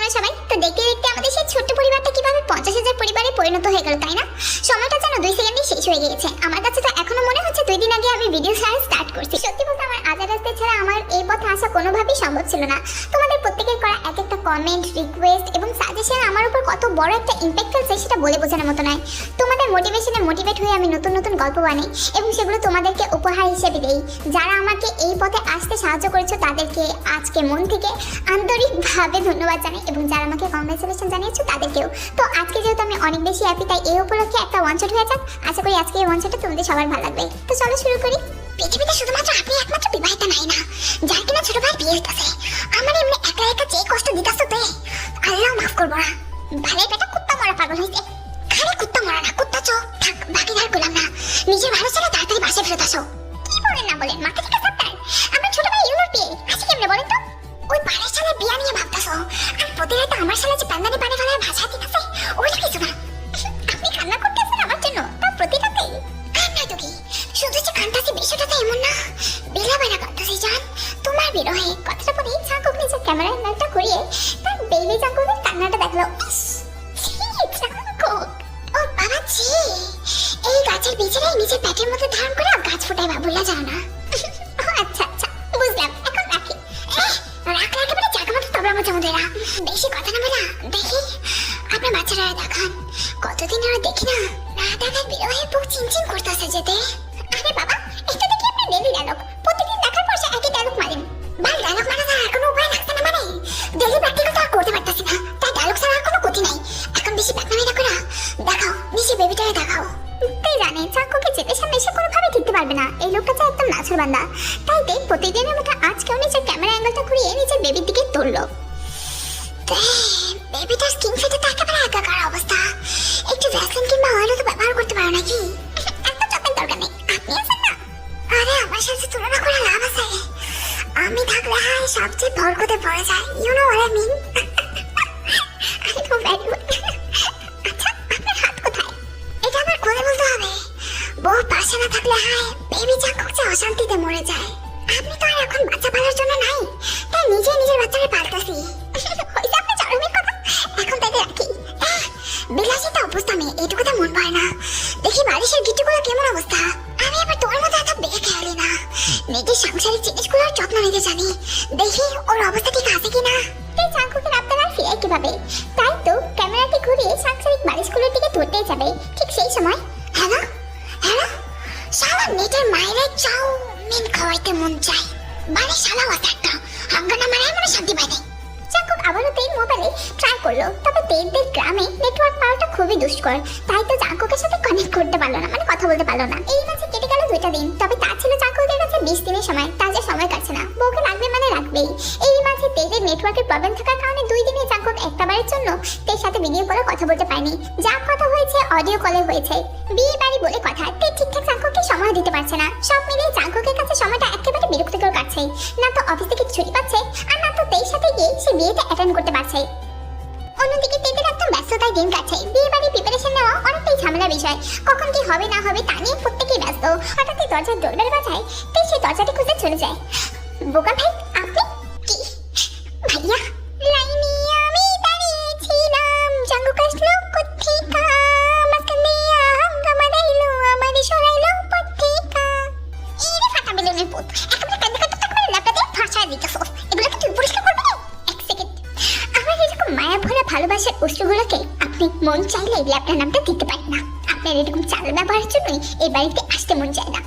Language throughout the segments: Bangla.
তোমরা সবাই? তো দেখতে দেখতে আমাদের সেই ছোট্ট পরিবারটা কিভাবে 50,000 পরিবারে পরিণত হয়ে গেল, তাই না? সময়টা যেন 2 সেকেন্ডে শেষ হয়ে গিয়েছে। আমার কাছে তো এখনো মনে হচ্ছে 2 দিন আগে আমি ভিডিও স্টার্ট করছি। সত্যি বলতে আমার আজাদ আসতে ছাড়া আমার এই পথে আসা কোনোভাবেই সম্ভব ছিল না। তোমাদের প্রত্যেকের করা এক একটা কমেন্ট, রিকোয়েস্ট এবং সাজেশন আমার উপর কত বড় একটা ইম্প্যাক্ট ফেলছে সেটা বলে বোঝানোর মতো নয়। তোমাদের মোটিভেশনে মোটিভেট হয়ে আমি নতুন নতুন গল্প বানাই এবং সেগুলো তোমাদেরকে উপহার হিসেবে দেই। যারা আমাকে এই পথে আসতে সাহায্য করেছো তাদেরকে আজকে মন থেকে আন্তরিকভাবে ধন্যবাদ জানাই এবং যারা আমাকে কংগ্রেচুলেশন জানিয়েছো তাদেরকেও। তো আজকে যেহেতু আমি অনেক বেশি হ্যাপি, তাই এই উপলক্ষে একটা ওয়ান শট হয়ে যাক। আশা করি আজকে এই ওয়ান শটটা তোমাদের সবার ভালো লাগবে। তো চলো শুরু করি। পৃথিবীতে শুধুমাত্র আপনি একমাত্র বিবাহিত নাই না, যার কিনা ছোট ভাই বিয়ে হইতাছে। আমার এমনি একা একা যে কষ্ট দিতাছ তে আল্লাহ মাফ করবো না। ভালো বেটা কুত্তা মরা পাগল হইছে। খালি কুত্তা মরা না, কুত্তা চো থাক, বাকি ধার করলাম না। নিজের ভালো ছেলে তাড়াতাড়ি বাসে ফেরত আসো। কি বলেন না বলেন, মাথা ঠিক আছে আপনার? আমার ছোট ভাই ইউনোর বিয়ে আজকে কেমনে বলেন তো? ওই বাড়ির ছেলে বিয়া নিয়ে ভাবতাছো আর প্রতি রাতে আমার ছেলে যে পান্দানি পানি ফেলায় ভাষা দিতেছে ওইটা কিছু না। আপনি কান্না করতেছেন আমার জন্য, তা প্রতি রাতে কান্না তো কি শুধু যে কান্দাছি বিষয়টা তো এমন না, বেলা বেলা কান্দাছি জান তোমার বিরহে। কথাটা বলে চাকুক নিজের ক্যামেরা অ্যাঙ্গেলটা ঘুরিয়ে তার বেবি চাকুকের কান্নাটা দেখলো। চাকুক ও বাবা জি, এই গাছের বীজেরাই নিজের পেটের মধ্যে ধারণ করে গাছ ফোটায় বাবুলা যাও না। আচ্ছা আচ্ছা বুঝলাম, এখন রাখি। রাখলে একেবারে জায়গা মতো তবলা মজা মধ্যেরা। বেশি কথা না বলা, দেখি আপনার বাচ্চারা দেখান। কতদিন আর দেখি না, না দেখার বিরহে বুক চিনচিন করতেছে যেতে। আরে বাবা, এটা দেখি আপনার ডেলি ডায়লগ। প্রতিদিন দেখার পর সে একই ডায়লগ মারেন। ভাই ডায়লগ মারা ছাড়া আর কোনো উপায় থাকছে না মানে? ডেলি প্র্যাকটিক্যাল তো আর করতে পারতেছি না, তাই ডায়লগ ছাড়া আর কোনো গতি নাই। এখন বেশি প্যাকনামি না করা দেখাও, নিচে বেবিটারে দেখাও। তাই জানে চাকুকে চেপের সামনে এসে কোনোভাবে ঠিকতে পারবে না। এই লোকটা তো একদম নাছর বান্দা। তাই দেখ প্রতিদিনের মতো আজকেও নিজের ক্যামেরা অ্যাঙ্গেলটা ঘুরিয়ে নিজের বেবির দিকে তুললো। বেবিটার স্কিন ফেটে তো একেবারে একাকার অবস্থা। একটু ভ্যাসলিন কিংবা অয়েলও তো ব্যবহার করতে পারো নাকি? এত যত্নের দরকার নেই, আপনি আছেন না। আরে আমার সাথে তুলনা করে লাভ আছে? আমি থাকলে হাই সবচেয়ে বরকতে পড়ে যায়। You know what I mean? I know very good. আচ্ছা আপনার হাত কোথায়? এটা আমার কোলে বলতে হবে। বউ পাশে না থাকলে হাই বেবি চাকুক যে অশান্তিতে মরে যায়। আপনি তো আর এখন বাচ্চা পালার জন্য নাই, তাই নিজে নিজের বাচ্চাকে পালতাছি। হইছে আপনি চরমের কথা, এখন তাকে রাখি। বিলাসিতা অবস্থা মেয়ে এইটুকুতে মন পায় না। দেখি বালিশের গিট্টুগুলো কেমন অবস্থা। আমি আবার তোর মতো এত বেগে খেয়ালি না, নিজের সাংসারিক জিনিসগুলোর যত্ন নিতে জানি। দেখি ওর অবস্থা ঠিক আছে কিনা। এই চাকুকে আপনারা আর ফিরে কিভাবে? তাই তো ক্যামেরাটি ঘুরিয়ে সাংসারিক বালিশগুলোর দিকে ধরতেই যাবে। ঠিক সেই সময় হ্যালো হ্যালো, শালা নেটের মায়েরে চাও মিন খাওয়াইতে মন চাই। মানে শালা ওয়াটা একটা হাঙ্গানা মারাই মানে শান্তি পায় নাই। চাকুক আবারও তেল মোবাইলে ট্রাই করলো, তবে তেলদের গ্রামে নেটওয়ার্ক পাওয়াটা খুবই দুষ্কর। তাই তো চাকুকের সাথে কানেক্ট করতে পারলো না, মানে কথা বলতে পারলো না। এই মাঝে কেটে গেল 2টা দিন, তবে তা ছিল চাকুকের কাছে 20 দিনের সময়। তার যে সময় কাটছে না, বউকে লাগবে মানে রাখবেই। এই মাঝে তেলের নেটওয়ার্কের প্রবলেম থাকার কারণে 2 দিনে চাকুক একটাবারের জন্য তের সাথে ভিডিও কলে কথা বলতে পারেনি। যা কথা হয়েছে অডিও কলে হয়েছে। বিয়ে বাড়ি বলে কথা, তে ঠিকঠাক চাকুকে সময় দিতে পারছে না। সব মিলিয়ে চাকুকের কাছে সময়টা একেবারে বিরক্তিকর কাটছে। না তো অফিস থেকে ছুটি পাচ্ছে, আর না তো তের সাথে গিয়ে সে বিয়েতে অ্যাটেন্ড করতে পারছে। অন্যদিকে তেদের একদম ব্যস্ততায় দিন কাটছে। বিয়ে বাড়ির প্রিপারেশন নেওয়া অনেকটাই ঝামেলার বিষয়। কখন কি হবে না হবে তা নিয়ে প্রত্যেকেই ব্যস্ত। হঠাৎই দরজার ডোরবেল বাজায়, তাই সে দরজাটি খুঁজে চলে যায়। বোকা ভাই আপনি? কি ভাইয়া? লাইনে আমি দাঁড়িয়েছিলাম, চাকুক আসলো কোত্থেকা, মাঝখানে হাঙ্গামা দিলো, আমারে সরাইলো পথেকা। এই রে ফাটা বেলুনের পুত, একেবারে কাঁদতে কাঁদতে একেবারে ল্যাপটাতে ফাঁসায় দিতেছো। এগুলো কি তুই পরিষ্কার করবি? এক সেকেন্ড। আমার এরকম মায়া ভরা ভালোবাসার অশ্রুগুলোকে আপনি মন চাইলে ল্যাপটার নামটা দিতে পারেন না। আপনার এরকম চাল ব্যবহারের জন্যই এই বাড়িতে আসতে মন চায় না।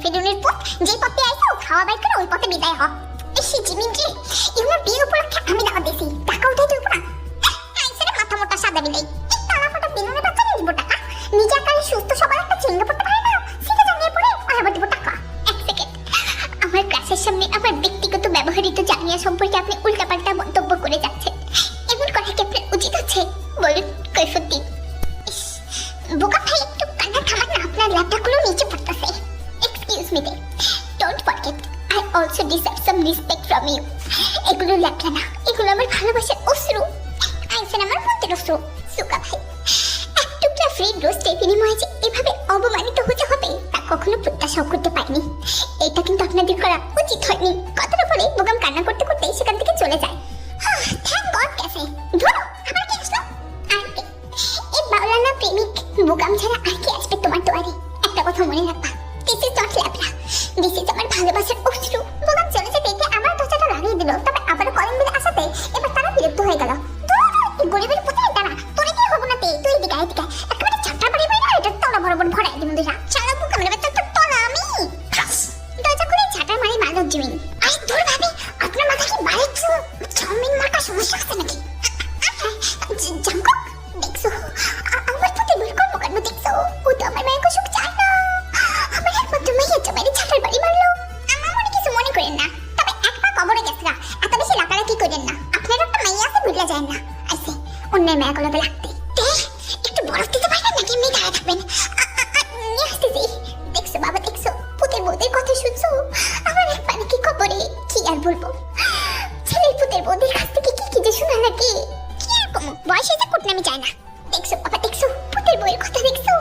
ফেলুনের পুত, যে পথে আইসো খাওয়া বাইর করে ওই পথে বিদায় হ। এসি জিমিনজি, ইউনোর বিয়ে উপলক্ষে আমি দাওয়াত দিছি, টাকা উঠাই দিব না। আইসরে মাথা মোটা সাদা বিলাই, এই তালা ফাটা বেলুনের বাচ্চা নিয়ে দিব টাকা। নিজে আকারে সুস্থ সবার একটা চিঙ্গা পড়তে পারে না, সেটা জানিয়ে পড়ে আবার দিব টাকা। এক সেকেন্ড, আমার ক্লাসের সামনে আমার ব্যক্তিগত ব্যবহৃত জানিয়া সম্পর্কে আপনি উল্টাপাল্টা মন্তব্য করে যাচ্ছেন। এমন করা কি আপনার উচিত আছে? বলুন কৈফত দিন। বোকা ভাই একটু কান্না থামান না, আপনার ল্যাপটপগুলো নিচে পড়তেছে। Excuse me, don't forget, I also deserve some respect from you. এগুলো ল্যাপটা না, এগুলো আমার ভালোবাসার অশ্রু। আইসেন আমার মন্ত্রের অশ্রু। সুকা ভাই, এক টুকরা ফ্রি রোস্টে বিনিময়ে যে এভাবে অপমানিত হতে হবে তা কখনো প্রত্যাশাও করতে পারিনি। এটা কিন্তু আপনাদের করা উচিত হয়নি। কথাটা বলে বোকাম কান্না করতে করতে সেখান থেকে চলে যায়। থ্যাংক গড ক্যাফে, অন্যের মেয়েগুলোকে লাগতে একটু বরফ দিতে পারবেন নাকি এমনি দাঁড়ায় থাকবেন? নিয়ে আসতেছি। দেখছো বাবা, দেখছো পুতের বৌদের কথা শুনছো? আমার এক পানি কি খবরে, কি আর বলবো, ছেলের পুতের বৌদের কাছ থেকে কি কি যে শোনা লাগে। কি আর কম বয়সে যা কুটনামি চায় না। দেখছো বাবা, দেখছো পুতের বউয়ের কথা, দেখছো?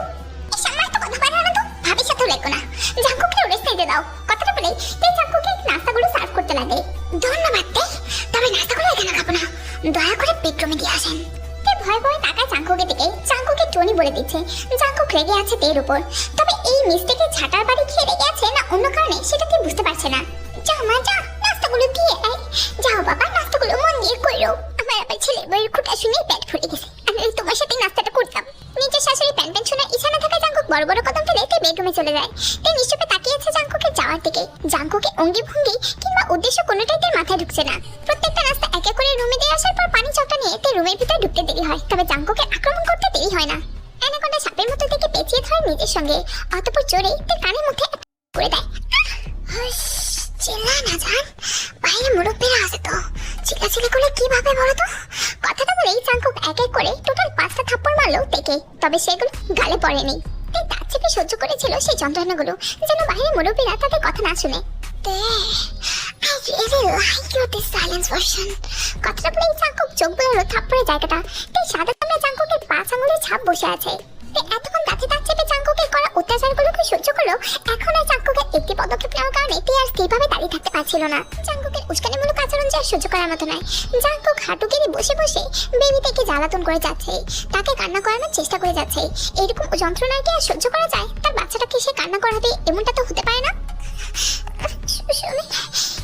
এই সময় তো কথা পারে না, তো ভাবির সাথেও লাগো না। জাঙ্কুকে ওরে সাইডে দাও। কথাটা বলে তাই জাঙ্কুকে নাস্তাগুলো সার্ভ করতে লাগে। ধন্যবাদ দে, তবে নাস্তাগুলো এখানে খাবো না, দয়া করে বেডরুমে দিয়ে আসেন। ভয় ভয় তাকায় জাঙ্কুকের দিকে। জাঙ্কুকে টনি বলে দিচ্ছে। জাঙ্কুক রেগে আছে তের উপর, তবে এই মিস্টেকে ছাটার বাড়ি খেয়ে রেগে আছে না অন্য কারণে সেটা তুই বুঝতে পারছে না। যা মা যা, নাস্তাগুলো দিয়ে আয়। যাও বাবা, নাস্তাগুলো মন দিয়ে কইরো। আমার আবার ছেলের বইয়ের খুঁটা শুনে পেট ফুলে গেছে। আমি তোমার সাথে নাস্তাটা করতাম। নিজের শাশুড়ি প্যান প্যান শোনার ইচ্ছা না থাকা জাঙ্কুক বড় বড় কদম ফেলে তাই বেডরুমে চলে যায়। তাই নিশ্চয়ই তাকিয়ে আছে জাঙ্কুকের যাওয়ার দিকে। জাঙ্কুকে অঙ্গি ভঙ্গি কিংবা উদ্দেশ্য কোনোটাই তার মাথায় ঢুকছে না। প্রত্যেকটা নাস্তা এক এক করে রুমে দিয়ে আসার পর পানি চটা নিয়ে তাই রুমের ভিতরে ঢুকতে দেরি হয়, তবে জাঙ্কুকে আক্রমণ করতে দেরি হয় না। অ্যানাকোন্ডা সাপের মতো থেকে পেঁচিয়ে ধরে নিজের সঙ্গে, অতঃপর জোরে তার কানের মধ্যে করে দেয়। চিল্লা না জান, বাইরে মুরব্বীরা আছে তো, চিল্লাচিল্লি করলে কিভাবে বলো তো? কথাটা বলেই জাঙ্কুক এক এক করে টোটাল 5টা থাপ্পড় মারলো তেকে, তবে সেগুলো গালে পড়েনি। তাই দাঁত চেপে সহ্য করেছিল সেই যন্ত্রণাগুলো, যেন বাইরে মুরব্বীরা তাদের কথা না শুনে। কথাটা বলেই জাঙ্কুক চোখ বোলালো থাপ্পড়ের জায়গাটা। তাই সাদা চামড়া জাঙ্কুকের 5 আঙুলের ছাপ বসে আছে। এতক্ষণ দাঁতে দাঁত চেপে জাঙ্কুকের করা অত্যাচারগুলোকে সহ্য করলো, এখন আর জাঙ্কুকের একটি পদক্ষেপ নেওয়ার কারণে তে আর স্থিরভাবে দাঁড়িয়ে থাকতে পারছিল না। জাঙ্কুকের উস্কানিমূলক আচরণ যে আর সহ্য করার মতো নয়। জাঙ্কুক হাঁটু গেড়ে বসে বসে বেবি থেকে জ্বালাতন করে যাচ্ছে, তাকে কান্না করানোর চেষ্টা করে যাচ্ছে। এরকম যন্ত্রণা কি আর সহ্য করা যায়? তার বাচ্চাটাকে সে কান্না করাবে, এমনটা তো হতে পারে না।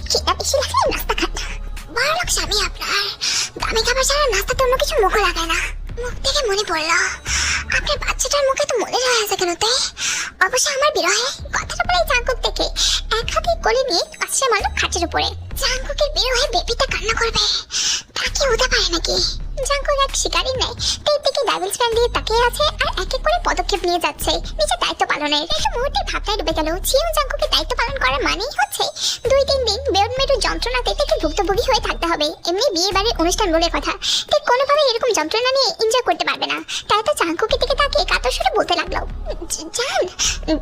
খিদা বেশি লাগলে নাস্তা খান। বড়লোক স্বামী আপনার, দামি খাবার ছাড়া নাস্তাতে অন্য কিছু মুখও লাগায় না। মুখ থেকে মনে পড়লো, আপনার বাচ্চাটার মুখে তো মনে রয়ে আছে কেন? তাই অবশ্য আমার বিরহে। কথাটা বলে জাঙ্কুক থেকে এক হাতে কোলে নিয়ে আশ্রয় মারল খাটের উপরে। জাঙ্কুকের বিরহে বেবিটা কান্না করবে, তা কি হতে পারে নাকি? জাঙ্কুক এক শিকারী নেয়, তাই থেকে ডাবল স্প্যান দিয়ে তাকিয়ে আছে আর এক এক করে পদক্ষেপ নিয়ে যাচ্ছে নিজের দায়িত্ব পালনের। একটা মুহূর্তে ভাবনায় ডুবে গেল, জিও জাঙ্কুকের দায়িত্ব পালন করার মানেই হচ্ছে 2-3 দিন বেডমেরু যন্ত্রণাতে থেকে ভুক্তভোগী হয়ে থাকতে হবে। এমনি বিয়ে বাড়ির অনুষ্ঠান বলে কথা, ঠিক কোনোভাবে এরকম যন্ত্রণা নিয়ে এনজয় করতে পারবে না। তাই তো জাঙ্কুকের দিকে তাকিয়ে কাতর সুরে বলতে লাগলো, জান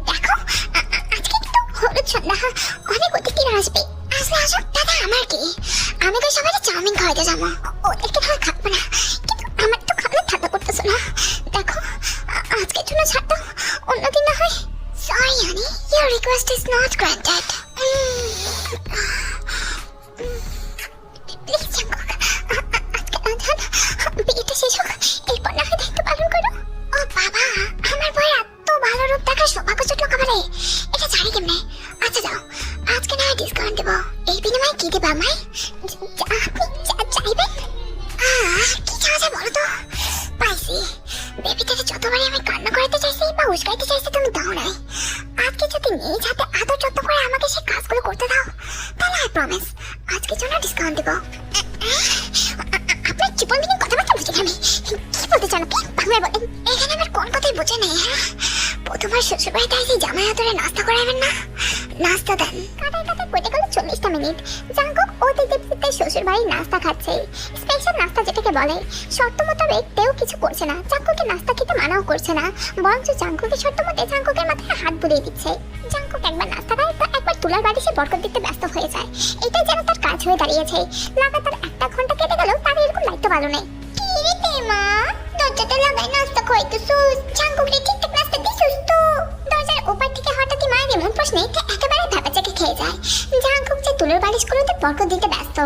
দেখো আজকে কিন্তু হলুদ সন্ধ্যা, অনেক অতিথিরা আসবে। আসলে আসুক, দাদা আমার কি, আমি তো সবাই চাউমিন খাওয়াতে যাবো, ওদেরকে ধরে খাবো না। কিন্তু আমার তো খাবার ঠান্ডা করতেছো না। দেখো আজকের জন্য ছাড় দাও, অন্যদিন না হয়। Sorry honey, your request is not granted. Please Jungkook, আজকে না জান, বিয়েটা শেষ হোক, এরপর না হয় দায়িত্ব পালন করো। ও বাবা, আমার বই এত ভালো রূপ দেখার সৌভাগ্য জুটলো খাবারে, এটা ছাড়ি কেমনে? আচ্ছা যাও, আজকে না হয় ডিসকাউন্ট দেবো। এই বিনিময়ে কি দেবে আমায়? আপনি চাইবেন? কি চাওয়া যায় বলো তো? পাইছি, বেবিটাকে যতবারই আমি কান্না করাতে চাইছি বা উস্কাইতে চাইছি তুমি দাও নাই। আজকে যদি নিজ হাতে আদর যত্ন করে আমাকে সেই কাজগুলো করতে দাও, তাহলে আই প্রমিস আজকের জন্য ডিসকাউন্ট দেবো। আপনার জীবন দিনে কথাবার্তা বুঝে আমি কি বলতে চান আপনি? বাংলায় বলেন। এখানে আমার কোন কথাই বুঝে নেই। হ্যাঁ, প্রথমবার শ্বশুর বাড়িতে এসে জামাই হাতরে নাস্তা করাবেন না? নাস্তা দেন। কাটায় কাটায় কেটে গেল 40টা মিনিট। জাঙ্কুক অতিথি শ্বশুর বাড়ির নাস্তা খাচ্ছে, স্পেশাল নাস্তা যেটাকে বলে। শর্ত মোতাবেক তেও কিছু করছে না, জাঙ্কুকে নাস্তা খেতে মানাও করছে না, বরঞ্চ জাঙ্কুকের শর্ত মতে জাঙ্কুকের মাথায় হাত বুলিয়ে দিচ্ছে। জাঙ্কুক একবার নাস্তা খায় তো একবার তুলার বাড়ি সে বরকত দিতে ব্যস্ত হয়ে যায়। এটাই যেন তার কাজ হয়ে দাঁড়িয়েছে। লাগাতার 1 ঘন্টা কেটে গেল, তার এরকম দায়িত্ব পালন নেই। কি রে তেমা, দরজাটা লাগাই নাস্তা খাইতেছুস? জাঙ্কুকে ঠিকঠাক নাস্তা দিছুস তো? দরজার ওপার থেকে হঠাৎই মায়ের এমন প্রশ্নে একেবারে ভেবাচাকে খেয়ে যায়। জাঙ্কুক যে তুলোর বালিশগুলোতে বরকত দিতে ব্যস্ত,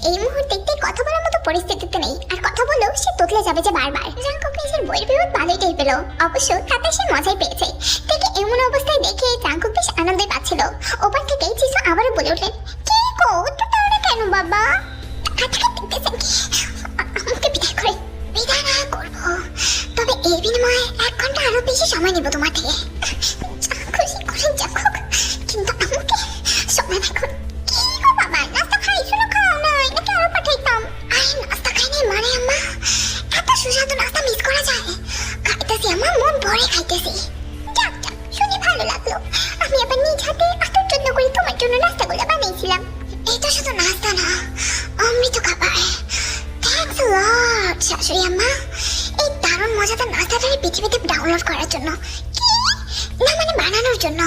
এই মুহূর্তে কথা বলার মতো পরিস্থিতিতে নেই। আর কথা বললেও সে তোতলে যাবে যে বারবার। জাঙ্কুক নিজের বইয়ের বিরোধ ভালোই টের পেল, অবশ্য তাতে সে মজাই পেয়েছে। থেকে এমন অবস্থায় দেখে জাঙ্কুক বেশ আনন্দে পাচ্ছিল। ওপার থেকে জিসু আবারও বলে উঠলেন, কি গো তোমরা কেন বাবা? আমাকে বিদায় করে। বিদায় না করবো, তবে এর বিনিময়ে 1 ঘন্টা আরো বেশি সময় নেব তোমার থেকে। খুশি করেন জাঙ্কুক, কিন্তু আমাকে সময় দেখুন। কি গো বাবা, নাস্তা খাই শুনো, খাও না নাকি আরো পাঠাইতাম? আরে নাস্তা খাই নাই মানে আম্মা, এত সুস্বাদু নাস্তা মিস করা যায়? খাইতেছি আম্মা, মন ভরে খাইতেছি। যাক যাক, শুনে ভালো লাগলো। আমি আবার নিজ হাতে আদর যত্ন করে তোমার জন্য নাস্তাগুলো বানিয়েছিলাম। এটা শুধু নাস্তা না, অমৃত খাবার। থ্যাঙ্কস আ লট শাশুড়ি আম্মা। মজাদার নাস্তাটাই পৃথিবীতে ডাউনলোড করার জন্য। কি না মানে বানানোর জন্য,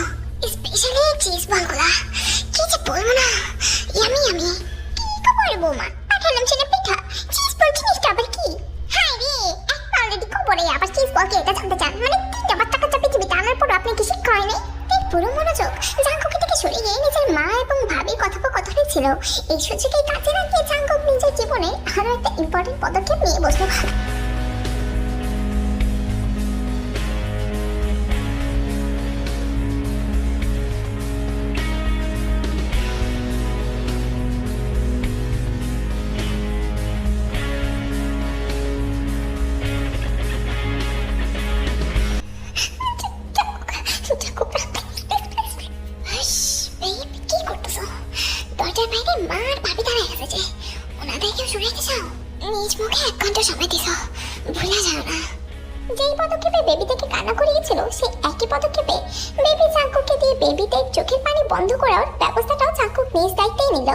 স্পেশালি চিজ বলগুলা। কি যে বলবো না, ইয়ামি ইয়ামি। কি খবর বৌমা? পাঠালাম ছেলে পিঠা, চিজ বল জিনিসটা আবার কি? হাই রে, অলরেডি খবরে আবার চিজ বল কি এটা জানতে চান? মানে তিনটা বাচ্চা কাচ্চা পৃথিবীতে আনার পর আপনি কি শিক্ষা হয়নি? পুরো মনোযোগ জাঙ্কুকে থেকে সরিয়ে নিজের মা এবং ভাবির কথোপকথনই ছিল। এই সুযোগে কাজে লাগিয়ে জাঙ্কুক নিজের জীবনে আরো একটা ইম্পর্টেন্ট পদক্ষেপ নিয়ে বসলো। দরজার বাইরে মার ভাবি দাঁড়ায় আছে যে, ওনাদের কেউ শুনাইতে চাও? নিজ মুখে 1 ঘন্টা সময় দিছ, ভুলা যাও না। যেই পদক্ষেপে বেবি থেকে কান্না করিয়েছিল সেই একই পদক্ষেপে বেবি চাঙ্কুককে দিয়ে বেবিদের চোখের পানি বন্ধ করার ব্যবস্থাটাও চাঙ্কুক নিজ দায়িত্বেই নিল।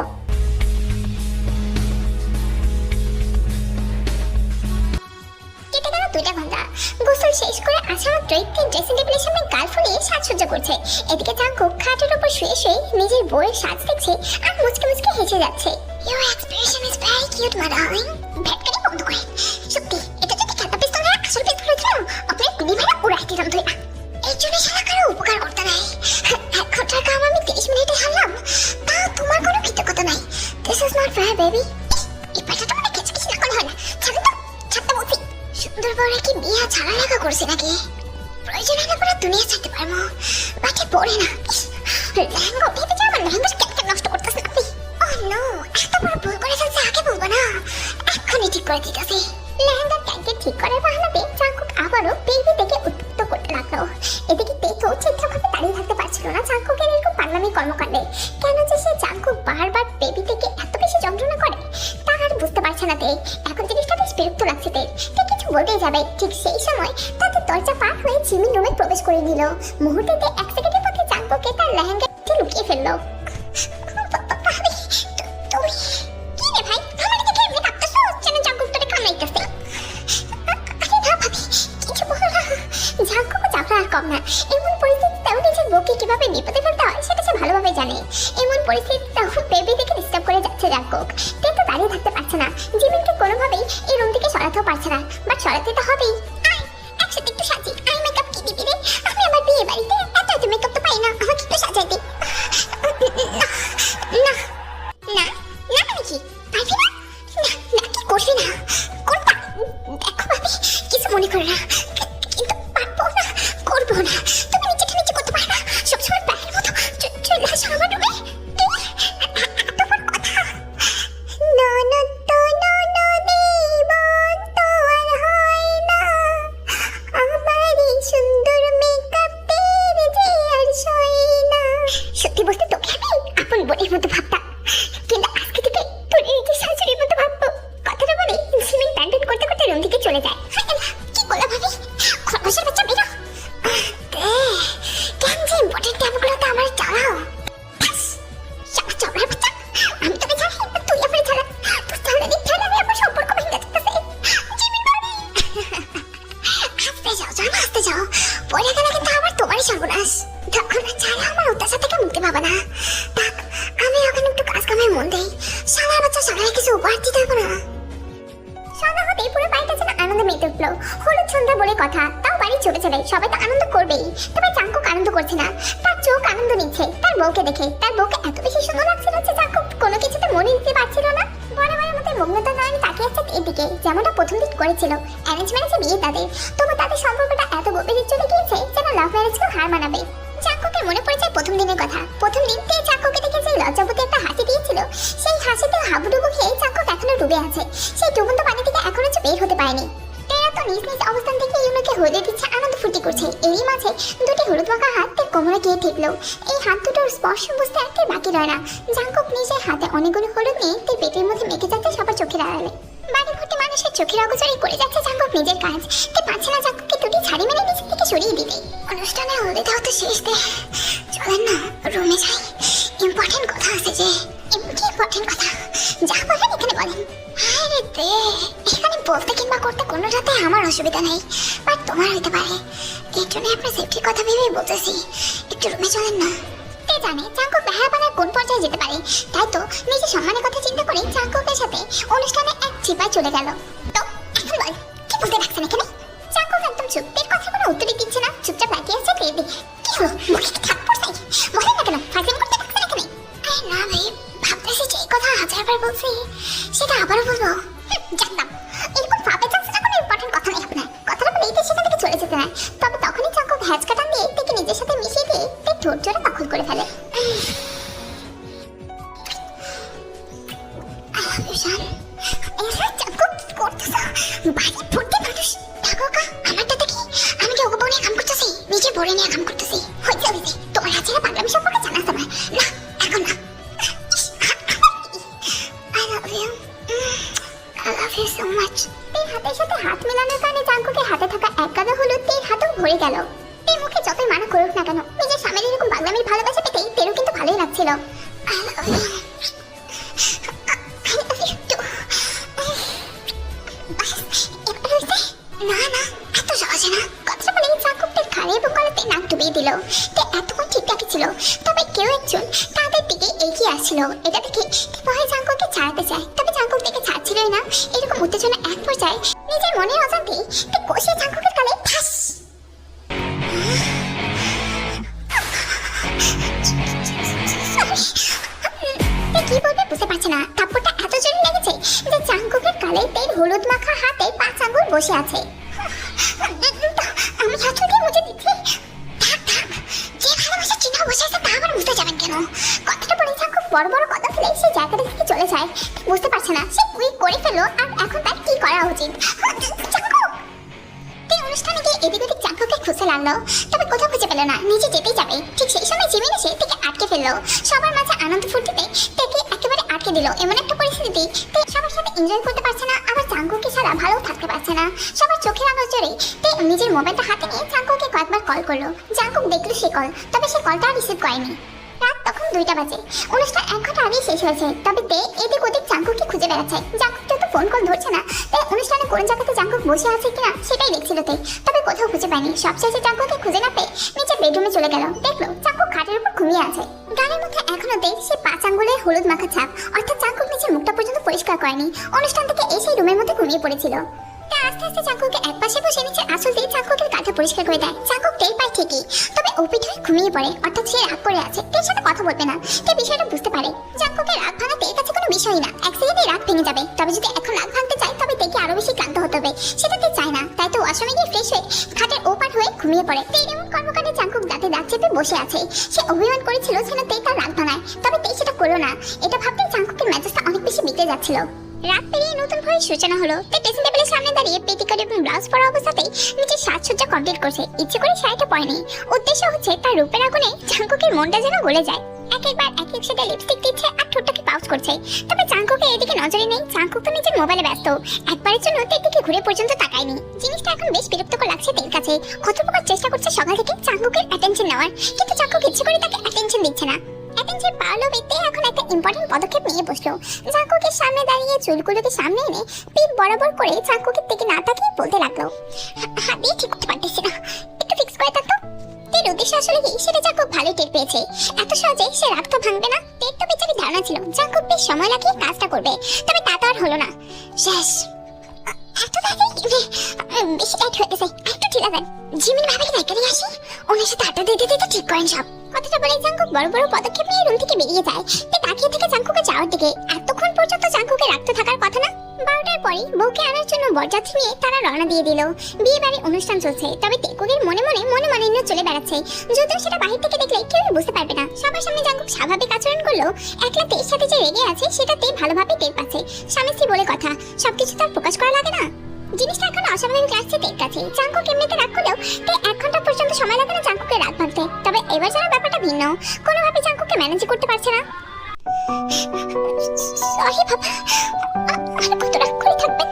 কেটে গেল 2টা ঘন্টা। গোসল শেষ করে আসা মাত্রই ড্রেসিং টেবিলের সামনে গাল ফুলিয়ে সাজসজ্জা করছে। এদিকে চাঙ্কুক খাটের উপর শুয়ে শুয়ে নিজের বউয়ের সাজ দেখছে আর মুচকে মুচকে হেসে যাচ্ছে। Your expression is very cute, my darling. ভ্যাটকারি বন্ধ করেন। সত্যি এটা যদি খেতা পিস্তল হয় আসল পিস্তল হয়েছিল আপনার পিনি ভাড়া উড়াই দিতাম ধরে। এই জন্য শালা কারো উপকার করতে নাই। 1 ঘন্টার কাম আমি 30 মিনিটে হারলাম, তা তোমার কোনো কৃতজ্ঞতা নাই। This is not fair, baby. এই পাটাটা মানে কিছু কিছু না করলে হয় না। ছাড়ো তো, ছাড়তে বলছি। সুন্দর বড় কি বিয়া ছাড়া লাগা করছে নাকি? প্রয়োজন হলে পুরো দুনিয়া ছাড়তে পারবো, বাকি পড়ে না। লেহেঙ্গা উঠে যাও, আমার লেহেঙ্গার ক্যাপটা নষ্ট করতেছেন আপনি। Oh no, এত বড় ভুল করে ফেলছে, আগে বলবো না, এক্ষুনি ঠিক করে দিতেছি। লেহেঙ্গার ক্যাপকে ঠিক করার বাহানাতে চাঙ্কুক আবারও বেবি থেকে উত্তেজিত করতে লাগলো। এদিকে তেতো চিত্রভাবে দাঁড়িয়ে থাকতে পারছিল না চাঙ্কুকের এরকম পাগলামি কর্মকাণ্ডে। কেন যে সে চাঙ্কুক বারবার বেবি থেকে এত বেশি যন্ত্রণা করে তা আর বুঝতে পারছে না তে। এখন জিনিসটা বেশ বিরক্ত লাগছে তে কিছু বলতেই যাবে। ঠিক সেই সময় তাদের দরজা পার হয়ে জিমিন রুমে প্রবেশ করে দিল। মুহূর্তেতে 1 সেকেন্ডের মধ্যে চাঙ্কুকে তার লেহেঙ্গা লুকিয়ে ফেললো। তুমি কি রে ভাই, আমার দিকে এমনি কাঁপতেছো যেন চাঙ্কুক তোরে কামড়াইতেছে। আরে না ভাবি, কিছু বলো না। চাঙ্কুক চাপড়া আর কম না। এমন পরিস্থিতিতেও নিজের বউকে কিভাবে বিপদে ফেলতে হয় সেটা সে ভালোভাবে জানে। এমন পরিস্থিতিতেও বেবি থেকে ডিস্টার্ব করে যাচ্ছে চাঙ্কুক। তে তো দাঁড়িয়ে থাকতে পারছে না, জিমিনকে কোনোভাবেই এই রুম থেকে সরাতেও পারছে না, বাট সরাতে তো হবেই। আয় একসাথে একটু সাজি। আই মেকআপ কি দিবি রে? আমি আমার বিয়ে বাড়িতে এত মেকআপ তো পাই না, আমাকে একটু সাজাই দে। না না না মানে কি পারবি না? না কি করবি না? করবা? দেখো ভাবি, কিছু মনে করো না, কিন্তু পারবো না, করবো না। তুমি নিচেটা নিচে করতে পারো না, সবসময় প্যাকের মতো চলে আসো আমার রুমে। এত বড় কথা। ননদ তো ননদের মতো আর হয় না, আমারই সুন্দর মেকআপের যে আর সয় না। সত্যি বলতে তোকে আমি আপন বোনের মতো ভাবতাম, কিন্তু আজকে থেকে তোর এই যে শাশুড়ির মতো ভাববো। কথাটা বলে জিমিন ট্যান্টন করতে করতে রুম থেকে চলে যায়। কি করলা ভাবি? খরগোশের বাচ্চা বেরো। কেন যে ইম্পর্টেন্ট টাইমগুলো তো আমার চালাও। চবড়ার বাচ্চা, আমি তোকে ছাড়ি, তুই আমার ছাড়া। তোর ছাড়া দিক ছাড়া আমি আমার সম্পর্ক ভেঙে যেতেছে। জিমিন ভাবি আসতে যাও, জানো আসতে যাও, পরে গেলে কিন্তু আবার তোমারই সর্বনাশ। তখন ছাড়া আমার অত্যাচার থেকে মুক্তি পাবে না। থাক, আমি ওখানে একটু কাজ কামে মন দেই। সারা বাচ্চা সবাই কিছু উপহার দিতে হবে না। সন্ধ্যা হতেই পুরো বাড়িটা যেন আনন্দে মেতে উঠলো। হলুদ সন্ধ্যা বলে কথা, তাও বাড়ির ছোট ছেলে সবাই তো আনন্দ করবেই। তবে চাঙ্কুক আনন্দ করছে না, তার চোখ আনন্দ নিচ্ছে তার বউকে দেখে। তার বউকে এত বেশি সুন্দর লাগছিল যে চাঙ্কুক কোনো কিছুতে মনে দিতে পারছিল না। বরাবরের মতো মগ্নতা নয়নে তাকিয়ে আছে এদিকে, যেমনটা প্রথম দিক করেছিল। অ্যারেঞ্জ ম্যারেজে বিয়ে তাদের, তবু তাদের সম্পর্কটা এত গভীরে চলে গিয়েছে যেন লাভ ম্যারেজকেও হার মানাবে। চাঙ্কুকের মনে পড়েছে প্রথম দিনের কথা। প্রথম দিন তে চাঙ্কুকে দেখে যে লজ্জাবতী একটা হাসি দিয়েছিল, সেই হাসিতে হাবুডুবু খেয়ে চাঙ্কুক এখনো ডুবে আছে। সেই ডুবন্ত পানি থেকে এখনো বের হতে পারেনি। তেরা তো নিজ নিজ অবস্থান থেকে ইউনোকে হলুদ দিচ্ছে, আনন্দ ফুর্তি করছে। এরই মাঝে দুটি হলুদ মাখা হাত তার কোমরে গিয়ে ঠেকলো। এই হাত দুটোর স্পর্শ বুঝতে আর বাকি রয় না। চাঙ্কুক নিজের হাতে অনেকগুলো হলুদ নিয়ে তার পেটের মধ্যে মেখে যাচ্ছে সবার চোখের আড়ালে। বাড়ি ভর্তি মানুষের চোখের অগোচরে করে যাচ্ছে চাঙ্কুক নিজের কাজ। তে পারছে না চাঙ্কুককে দুটি ছাড়ি মেরে নিচে থেকে সরিয়ে দিতে। অনুষ্ঠানে হলুদেও তো শেষ দে, চলেন না রুমে যাই, ইম্পর্টেন্ট কথা আছে যে। কি ইম্পর্টেন্ট কথা? যা বলেন এখানে বলেন। আরে দে, এখানে বলতে কিংবা করতে কোনোটাতে আমার অসুবিধা নেই, বাট তোমার হইতে পারে। এর জন্য আপনার সেফটির কথা ভেবেই বলতেছি, একটু রুমে চলেন না। কে জানে জাঙ্কুক বেহায়াপনার কোন পর্যায়ে যেতে পারে। তাই তো নিজের সম্মানের কথা চিন্তা করে জাঙ্কুকের সাথে অনুষ্ঠানে এক চিপায় চলে গেল। তো এখন বল, কি বলতে রাখছেন এখানে? জাঙ্কুক একদম চুপ, এর কথা কোনো উত্তরই দিচ্ছে না, চুপচাপ তাকিয়ে আছে টের দিকে। কি হলো, মুখে কি থাপ্পড় চাই? বলেন না কেন, ফাজিল করতে রাখছেন এখানে? আরে না ভাই, ভাবতেছি যে এই কথা হাজারবার বলছি, সেটা আবারও বলবো। জানতাম এরকম ভাবে যাচ্ছে না, কোনো ইম্পর্টেন্ট কথা নেই আপনার। কথাটা বলেই তো সেখান থেকে চলে যেতে না। তবে তখনই জাঙ্কুক হ্যাচ কাটান দিয়ে থেকে নিজের সাথে মিশিয়ে দিয়ে তার ঠোঁট জোড়া দখল করে ফেলে। নিজে বড় নিয়ে কাম করতেছি, হয়েছে হয়েছে, তোমার হাতে পাগলামি সম্পর্কে জানা আছে না, এখন না। I love you. I love you so much. তের হাতের সাথে হাত মেলানোর কারণে জাঙ্কুকের হাতে থাকা এক গাদা হলুদ তের হাতেও ভরে গেল। তের মুখে যতই মানা করুক না কেন, নিজের স্বামীর এরকম পাগলামির ভালোবাসা পেতে তেরও কিন্তু ভালোই লাগছিল। I love you. I love you too. না না, এত সহজে না। কথাটা বলে জাঙ্কুক তের ঘাড়ে এবং গলাতে নাক ডুবিয়ে দিল। তে এতক্ষণ ঠিকঠাকই ছিল, তবে কেউ একজন তাদের দিকে এগিয়ে আসছিল। এটা দেখে ভয়ে জাঙ্কুককে ছাড়াতে চায়, তবে জাঙ্কুক দেখে ছাড়ছিলই না। এরকম উত্তেজনা এক পর্যায়ে নিজের মনের অজান্তেই তে কষে জাঙ্কুকের গালে ঠাস। কি বলবে বুঝতে পারছে না, থাপ্পড়টা এত জোরে লেগেছে যে জাঙ্কুকের গালে তেল হলুদ মাখা হাতে 5 আঙ্গুল বসে আছে। আমি হাত দিয়ে মুছে দিচ্ছি। যে ভালোবাসা চিহ্ন বসে আছে তা আবার বুঝতে যাবেন কেন? কথাটা বলে জাঙ্কুক বড় বড় কথা ফেলে সেই জায়গাটা থেকে চলে যায়। বুঝতে পারছে না সে কুইক করে ফেললো, আর এখন তার কি করা উচিত। অনুষ্ঠানে গিয়ে এদিক ওদিক জাঙ্কুককে খুঁজতে লাগলো, তবে কোথাও খুঁজে পেল না। নিজে যেতেই যাবে, ঠিক সেই সময় জিমিন এসে তাকে আটকে ফেললো। সবার মাঝে আনন্দ ফুর্তিতে তাকে একেবারে আটকে দিল। এমন একটা পরিস্থিতি সবার সাথে এনজয় করতে পারছে না, আবার জাঙ্কুককে ছাড়া ভালো থাকতে পারছে না। সবার চোখের আলো জোরে নিজের মোবাইলটা হাতে নিয়ে জাঙ্কুককে কয়েকবার কল করলো। জাঙ্কুক দেখলো সে কল, তবে সে কলটা রিসিভ করেনি। রাত তখন 2টা বাজে, অনুষ্ঠান 1 ঘন্টা আগেই শেষ হয়েছে। তবে তে এদিক ওদিক জাঙ্কুককে খুঁজে বেড়াচ্ছে। জাঙ্কুক যেহেতু ফোন কল ধরছে না, তাই অনুষ্ঠানে কোন জায়গাতে জাঙ্কুক বসে আছে কিনা সেটাই দেখছিল তে। তবে কোথাও খুঁজে পায়নি। সবশেষে জাঙ্কুককে খুঁজে না পেয়ে নিচের বেডরুমে চলে গেল। দেখলো জাঙ্কুক খাটের উপর ঘুমিয়ে আছে। গালের মধ্যে এখনো তে সে 5 আঙ্গুলের হলুদ মাখা ছাপ, অর্থাৎ জাঙ্কুক নিজের মুখটা পর্যন্ত পরিষ্কার করেনি। অনুষ্ঠান থেকে এসেই রুমের মধ্যে ঘুমিয়ে পড়েছিল। আস্তে আস্তে জাঙ্কুককে এক পাশে বসে নিচে আসল দিয়ে জাঙ্কুকের কাঁধে পরিষ্কার করে দেয়। জাঙ্কুক টের পায় ঠিকই, তবে ওপিঠ হয়ে ঘুমিয়ে পড়ে, অর্থাৎ সে রাগ করে আছে। তের সাথে কথা বলবে না। তে বিষয়টা বুঝতে পারে জাঙ্কুকের রাগ ভাঙা তের কাছে কোনো বিষয়ই না, এক সেকেন্ডে রাগ ভেঙে যাবে। তবে যদি এখন রাগ ভাঙতে চায় তবে তেকে আরো বেশি ক্লান্ত হতে হবে, সেটা তে চায় না। তাই তো ওয়াশরুমে গিয়ে ফ্রেশ হয়ে খাটের ওপার হয়ে ঘুমিয়ে পড়ে। তের এমন কর্মকাণ্ডে জাঙ্কুক দাঁতে দাঁত চেপে বসে আছে। সে অভিমান করেছিল যেন তে তার রাগ ভাঙায়, তবে তে সেটা করলো না। এটা ভাবতে জাঙ্কুকের মেজাজটা অনেক বেশি বিগড়ে যাচ্ছিল। রাত পেরিয়ে নতুন ভয়ের সূচনা হলো। তাই ড্রেসিং টেবিলের সামনে দাঁড়িয়ে পেটিকোট এবং ব্লাউজ পরা অবস্থাতেই নিজের সাজসজ্জা কমপ্লিট করছে। ইচ্ছে করে শাড়িটা পরেনি, উদ্দেশ্য হচ্ছে তার রূপের আগুনে জাঙ্কুকের মনটা যেন গলে যায়। একবার এক এক সাথে লিপস্টিক দিচ্ছে আর ঠোঁটটাকে পাউচ করছে। তবে জাঙ্কুকের এদিকে নজরে নেই। জাঙ্কুক তো নিজের মোবাইলে ব্যস্ত, একবারের জন্য তের দিকে ঘুরে পর্যন্ত তাকায়নি। জিনিসটা এখন বেশ বিরক্তকর লাগছে তের কাছে। কত প্রকার চেষ্টা করছে সকাল থেকে জাঙ্কুকের অ্যাটেনশন নেওয়ার, কিন্তু জাঙ্কুক ইচ্ছে করে তাকে অ্যাটেনশন দিচ্ছে না। অ্যাটেনশন পাওয়ালো ব্যক্তি এখন একটা ইম্পর্টেন্ট পদক্ষেপ নিয়ে বসলো। জাঙ্কুকের সামনে দাঁড়িয়ে চুলগুলোকে সামনে এনে পিঠ বরাবর করে জাঙ্কুকের দিকে না তাকিয়ে বলতে লাগলো, হাত দিয়ে ঠিক করতে পারতেছি না, একটু ফিক্স করে থাকতো। তের উদ্দেশ্য আসলে কি সেটা জাঙ্কুক ভালোই টের পেয়েছে। এত সহজে সে রাগ তো ভাঙবে না। তের তো বেচারি ধারণা ছিল জাঙ্কুক বেশ সময় লাগিয়ে কাজটা করবে, তবে তা তো আর হলো না। শেষ এত তাড়াতাড়ি বেশি টাইট হয়ে গেছে, একটু ঢিলা দেন। জিমিন ভাবে কি এখানে আসি, ওনার সাথে আটা দিতে দিতে ঠিক করেন সব। কথাটা বলে জাঙ্কুক বড় বড় পদক্ষেপ নিয়ে রুম থেকে বেরিয়ে যায়। তে তাকিয়ে থেকে জাঙ্কুকে যাওয়ার দিকে। এতক্ষণ পর্যন্ত জাঙ্কুকে রাখতে থাকার কথা না। 12টার পরে বউকে আনার জন্য বরযাত্রী নিয়ে তারা রওনা দিয়ে দিল। বিয়ে বাড়ির অনুষ্ঠান চলছে, তবে তেকুকের মনে মনে নিয়ে চলে বেড়াচ্ছে। যদিও সেটা বাহির থেকে দেখলে কেউই বুঝতে পারবে না। সবার সামনে জাঙ্কুক স্বাভাবিক আচরণ করলেও একলা তের সাথে যে রেগে আছে সেটা তে ভালোভাবে টের পাচ্ছে। স্বামী স্ত্রী বলে কথা, সবকিছু তার প্রকাশ করা লাগে না। জিনিসটা এখন অস্বাভাবিক লাগছে তের কাছে। জাঙ্কুক এমনিতে রাগ করলেও তে 1 ঘন্টা পর্যন্ত সময় লাগে না জাঙ্কুকের রাগ ভাঙতে। তবে এবার যেন ব্যাপারটা ভিন্ন, কোনোভাবে জাঙ্কুককে ম্যানেজ করতে পারছে না। সরি বাবা, আর কত রাগ করে থাকবেন?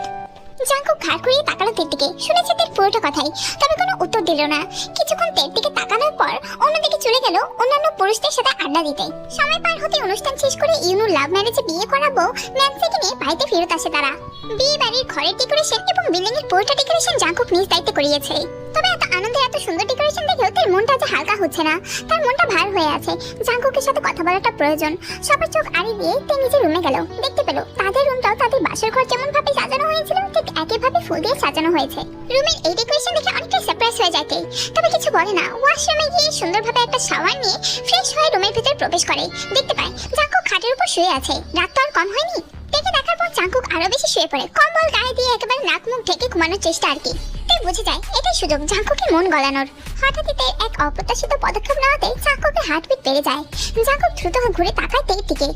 জাঙ্কুক ঘাড় ঘুরিয়ে তাকালো তের দিকে, শুনেছে তের পুরোটা কথাই, তবে কোনো উত্তর দিল না। কিছুক্ষণ তের দিকে তাকানোর পর অন্যদিকে চলে গেল অন্যান্য পুরুষদের সাথে আড্ডা দিতে। সময় পার হতে অনুষ্ঠান শেষ করে ইউনুর লাভ ম্যারেজে বিয়ে করাবো ন্যান্সিকে নিয়ে বাড়িতে ফেরত আসে তারা। বিয়ে বাড়ির ঘরের ডেকোরেশন এবং বিল্ডিং এর পুরোটা ডেকোরেশন জাঙ্কুক নিজ দায়িত্বে করিয়েছে। তবে এত আনন্দের এত সুন্দর ডেকোরেশন দেখেও তার মনটা যে হালকা হচ্ছে না, তার মনটা ভার হয়ে আছে। জাঙ্কুকের সাথে কথা বলাটা প্রয়োজন। সবার চোখ আড়িয়ে দিয়ে সে নিজের রুমে গেল। দেখতে পেল তাদের রুমটাও তাদের বাসর ঘর যেমন ভাবে সাজানো হয়েছিল ঠিক একইভাবে ফুল দিয়ে সাজানো হয়েছে। রুমের এই ডেকোরেশন দেখে অনেকটা সারপ্রাইজ হয়ে যায়, তবে কিছু বলে না। ওয়াশরুমে গিয়ে সুন্দরভাবে একটা শাওয়ার নিয়ে ফ্রেশ হয়ে রুমের ভিতর প্রবেশ করে। দেখতে পায় জাঙ্কুক খাটের উপর শুয়ে আছে। রাত তো আর কম হয়নি। দেখে দেখার পর জাঙ্কুক আরো বেশি শুয়ে পড়ে, কম্বল গায়ে দিয়ে একেবারে নাক মুখ ঢেকে ঘুমানোর চেষ্টা আর কি। তাই বুঝে যায় এটাই সুযোগ জাঙ্কুকের মন গলানোর। হঠাৎই তের এক অপ্রত্যাশিত পদক্ষেপ নেওয়াতে জাঙ্কুকের হার্টবিট বেড়ে যায়। জাঙ্কুক দ্রুত ঘুরে তাকায় তের দিকে।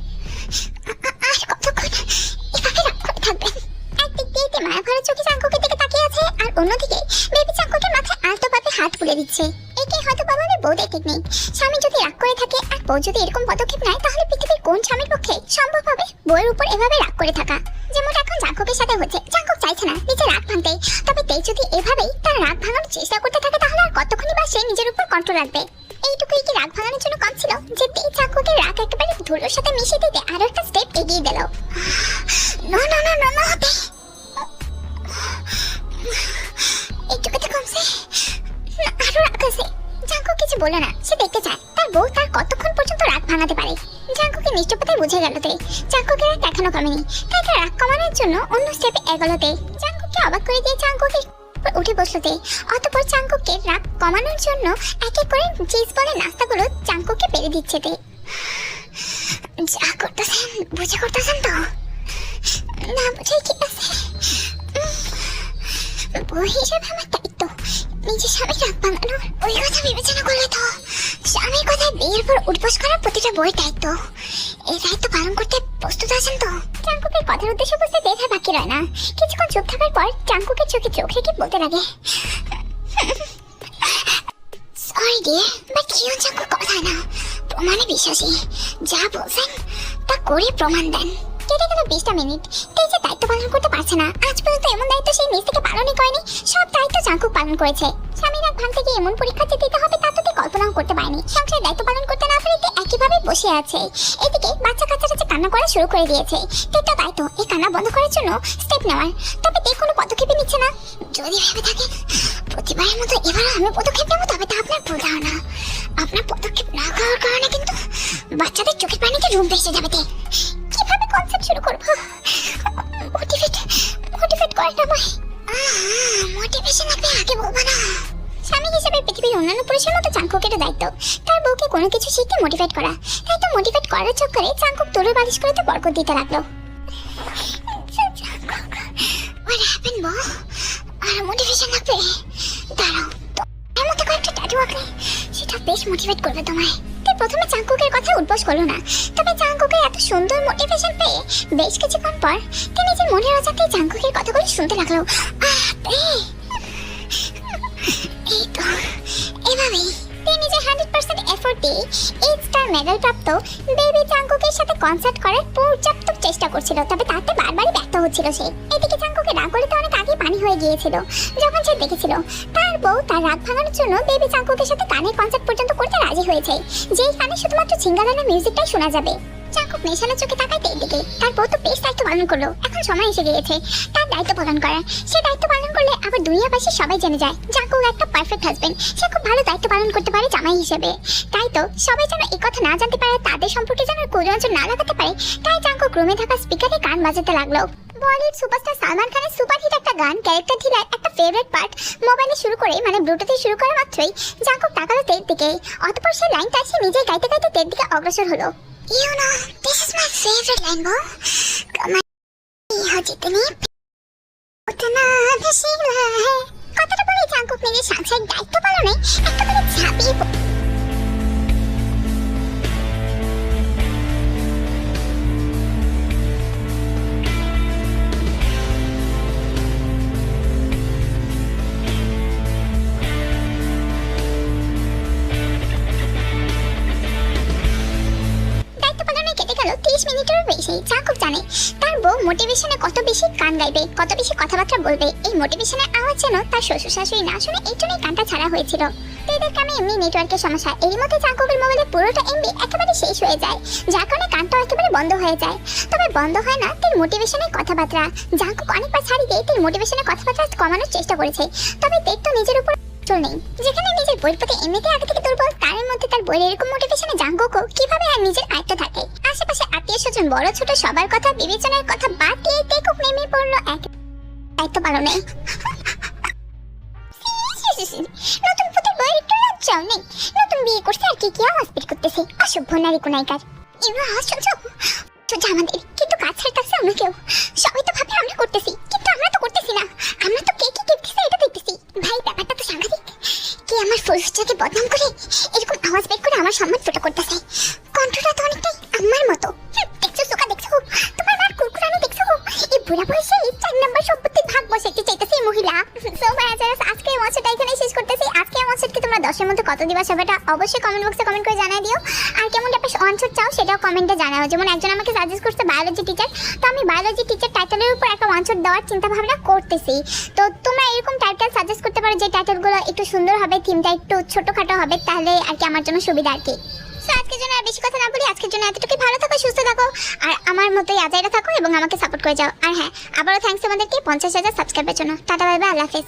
আর কতক্ষণ এভাবে রাগ করে থাকবেন? একদিক দিয়ে তে মায়া ভরা চোখে জাঙ্কুকের দিকে তাকিয়ে আছে, আর অন্যদিকে বেবি জাঙ্কুকের মাথায় আলতোভাবে হাত বুলিয়ে দিচ্ছে। এটাই হয়তো বাবাদের বউদের টেকনিক। স্বামী যদি রাগ করে থাকে আর বউ যদি এরকম পদক্ষেপ নেয়, তাহলে পৃথিবীর কোন স্বামীর পক্ষে সম্ভব হবে বউয়ের উপর এভাবে রাগ করে থাকা? যেমন এখন জাঙ্কুকের সাথে হচ্ছে। জাঙ্কুক চাইছে না নিজের রাগ ভাঙতে, তবে তে যদি এভাবেই তার রাগ ভাঙানোর চেষ্টা করতে থাকে, তাহলে আর কতক্ষণই বা সে নিজের উপর কন্ট্রোল রাখবে? এইটুকুই কি রাগ ভাঙানোর জন্য কম ছিল যে তে জাঙ্কুকের রাগ একেবারে ধুলোর সাথে মিশিয়ে দিতে আরো একটা স্টেপ এগিয়ে দিল? না না না না না, এইটুকুতে কমছে না, আরো রাগ আছে। জাঙ্কুক কিছু বলে না, সে দেখতে চায় তার বউ তার কতক্ষণ পর্যন্ত রাগ ভাঙাতে পারে। জাঙ্কুকের নিশ্চয়তায় বুঝে গেল তে জাঙ্কুকের রাগ এখনো কমেনি, তাই তার রাগ কমানোর জন্য অন্য স্টেপে এগোলোতে। জাঙ্কুককে অবাক করে দিয়ে জাঙ্কুকের উঠে বসলোতে। অতঃপর জাঙ্কুককে রাগ কমানোর জন্য এক এক করে চিজ বলে নাস্তাগুলো জাঙ্কুককে পেরে দিচ্ছে তে। যা করতেছেন বুঝে করতেছেন তো? না বুঝে কি আছে? বউ হিসেবে আমার দায়িত্ব নিজের স্বামীর রাগ ভাঙানো। ওই কথা বিবেচনা করলে তো স্বামীর কথায় বিয়ের পর উঠবস করার প্রতিটা বউয়ের দায়িত্ব। এই দায়িত্ব পালন করতে প্রস্তুত আছেন তো? জাঙ্কুকের কথার উদ্দেশ্য বুঝতে দেখার বাকি রয় না। কিছুক্ষণ চুপ থাকার পর জাঙ্কুকের চোখে চোখ রেখে বলতে লাগে, সরি ডিয়ার, বাট কিয়ন জাঙ্কুক কথা না, প্রমাণে বিশ্বাসী। যা বলছেন তা করে প্রমাণ দেন। কেটে গেল 20টা মিনিট। তে যে দায়িত্ব পালন করতে পারছে না। আজ পর্যন্ত এমন দায়িত্ব সেই নিজ থেকে পালনই করেনি। সব দায়িত্ব জাঙ্কুক পালন করেছে। স্বামীর রাগ ভাঙতে গিয়ে এমন পরীক্ষা যে দিতে হবে তা তো তে কল্পনাও করতে পারেনি। সংসারের দায়িত্ব পালন করতে না পারে তে একইভাবে বসে আছে। এদিকে বাচ্চা কাচ্চারা যে কান্না করা শুরু করে দিয়েছে। তের তো দায়িত্ব এই কান্না বন্ধ করার জন্য স্টেপ নেওয়ার, তবে তে কোনো পদক্ষেপই নিচ্ছে না। যদি ভেবে থাকেন প্রতিবারের মতো এবারও আমি পদক্ষেপ নেবো, তবে তা আপনার ভুল ধারণা। আপনার পদক্ষেপ না করার কারণে কিন্তু বাচ্চাদের চোখের পানিতে রুম ভেসে যাবে। তে কিভাবে কনসেপ্ট শুরু করব? মোটিভেট করে না ভাই। মোটিভেশন আপনি আগে বলবো না। স্বামী হিসেবে পৃথিবীর অন্যান্য পুরুষের মতো জাঙ্কুকের দায়িত্ব তার বউকে কোনো কিছু শিখতে মোটিভেট করা। তাই তো মোটিভেট করার চক্করে জাঙ্কুক তোর বালিশ করে তো বরকত দিতে লাগলো। What happened, বউ? আর মোটিভেশন লাগবে? দাঁড়াও, তোমার মতো কয়েকটা ট্যাটু আঁকলে সেটা বেশ মোটিভেট করবে তোমায়। তাই প্রথমে জাঙ্কুকের কথা উদ্বোস করলো না, তবে জাঙ্কুকের এত সুন্দর মোটিভেশন পেয়ে বেশ কিছুক্ষণ পর তিনি নিজের মনের অজান্তে জাঙ্কুকের কথাগুলো শুনতে লাগলো। এই তো এভাবেই তিনি নিজের 100% এফোর্ট দিয়ে 8 স্টার মেডেল প্রাপ্ত বেবি জাঙ্কুকের সাথে কনসার্ট করার পর্যাপ্ত চেষ্টা করছিল, তবে তাতে বারবারই ব্যর্থ হচ্ছিল সে। এদিকে জাঙ্কুকের রাগ গলিতে অনেক আগেই পানি হয়ে গিয়েছিল যখন সে দেখেছিল তার বউ তার রাগ ভাঙানোর জন্য বেবি জাঙ্কুকের সাথে গানের কনসার্ট পর্যন্ত করতে রাজি হয়েছে, যেই গানে শুধুমাত্র সিঙ্গালানা মিউজিকটাই শোনা যাবে। জাঙ্কুক নেশানো চোখে তাকায় তের দিকে। তার বউ তো বেশ দায়িত্ব পালন করলো, এখন সময় এসে গিয়েছে তার দায়িত্ব পালন করার। সে দায়িত্ব পালন করলে আবার দুনিয়াবাসী সবাই জেনে যায় জাঙ্কুক একটা পারফেক্ট হাজবেন্ড। সে খুব ভালো দায়িত্ব পালন করতে পারে জামাই হিসেবে। তাই তো সবাই যেন এই কথা না জানতে পারে, তাদের সম্পর্কে যেন কুনজর না লাগাতে পারে, তাই জাঙ্কুক রুমে থাকা স্পিকারে গান বাজাতে লাগলো। বলিউড সুপারস্টার সালমান খানের সুপারহিট একটা গান ক্যারেক্টার ঢিলার একটা ফেভারিট পার্ট মোবাইলে শুরু করে ব্লুটুথে শুরু করা মাত্রই জাঙ্কুক তাকালো তের দিকে। অতঃপর সে লাইনটা সে নিজেই গাইতে গাইতে তের দিকে অগ্রসর হলো। You know, this is my favorite line, bro. जितनी उतना नशीला है। কথাটা বলে জাঙ্কুক নিজের সাংসারিক দায়িত্ব পালনে একেবারে ঝাঁপিয়ে জাঙ্কুক জানে তার বউ মোটিভেশনে কত বেশি গান গাইবে, কত বেশি কথাবার্তা বলবে। এই মোটিভেশনের আওয়াজ যেন তার শ্বশুর শাশুড়ি না শুনে এই জন্যই গানটা ছাড়া হয়েছিল। তো এদের কারণে এমনি নেটওয়ার্কের সমস্যা, এর মধ্যে জাঙ্কুকের মোবাইলে পুরোটা এমবি একেবারে শেষ হয়ে যায়, যার কারণে গানটাও একেবারে বন্ধ হয়ে যায়। তবে বন্ধ হয় না তার মোটিভেশনের কথাবার্তা। জাঙ্কুক অনেকবার ছাড়ি দিয়ে তার মোটিভেশনের কথাবার্তা কমানোর চেষ্টা করেছে, তবে তের তো নিজের উপর নেই। যেখানে নিজের বইয়ের প্রতি এমনিতে আগে থেকে দুর্বল, তার মধ্যে তার বইয়ের এরকম মোটিভেশনে জাঙ্কুকও কিভাবে আর নিজের আয়ত্ত থাকে। আশেপাশে আত্মীয় স্বজন বড় ছোট সবার কথা বিবেচনার কথা বাদ দিয়ে তেকুক নেমে পড়লো এক দায়িত্ব পালনে। নতুন পুতের বইয়ের একটু লজ্জাও নেই, নতুন বিয়ে করছে আর কি কি আওয়াজ বের করতেছে, অসভ্য নারী কোনাইকার। এবার আশ্চর্য আমাদের কিন্তু কাজ ছাড়তেছে আমরা কেউ, সবাই তো ভাবে আমরা করতেছি, কিন্তু আমরা তো করতেছি না। আমরা তো কে কি করতেছে এটা দেখতেছি। ভাই ব্যাপারটা তো সাংঘাতিক। কে আমার ফুলসজ্জাকে বদনাম করে এরকম আওয়াজ বের করে আমার সম্মান ছোট করতেছে। কণ্ঠটা তো অনেকটাই আমার মতো। দেখছো সুকা, দেখছো তোমার মার কুরকুরানি, দেখছো এই বুড়া বয়সে 4 নম্বর সম্পত্তির ভাগ বসাইতে চাইতেছে এই মহিলা। সো গাইস, আজকে এই মঞ্চটা এখানেই শেষ করতেছি। আজকে এই মঞ্চটাকে তোমরা 10 এর মধ্যে কত দিবা সেটা অবশ্যই কমেন্ট বক্সে কমেন্ট করে জানিয়ে দিও। আর কেমন টাইপের অনসার চাও সেটাও কমেন্টে জানাও। যেমন একজন আমাকে সাজেস্ট করছে বায়োলজি টিচার, তো আমি বায়োলজি টিচার টাইটেলের উপর একটা অনসার দেওয়ার চিন্তা ভাবনা করতেছি। তো তোমরা এরকম টাইটেল সাজেস্ট করতে পারো যে টাইটেলগুলো একটু সুন্দর হবে, থিমটা একটু ছোটখাটো হবে, তাহলে আর কি আমার জন্য সুবিধা আর কি। সো আজকের জন্য আর বেশি কথা না বলি, আজকের জন্য এতটুকুই। ভালো থাকো, সুস্থ থাকো, আর আমার মতোই আজাইরা থাকো এবং আমাকে সাপোর্ট করে যাও। আর হ্যাঁ, আবারও থ্যাঙ্কস তোমাদেরকে 50,000 সাবস্ক্রাইবের জন্য। টাটা, বাই বাই, আল্লাহ হাফেজ।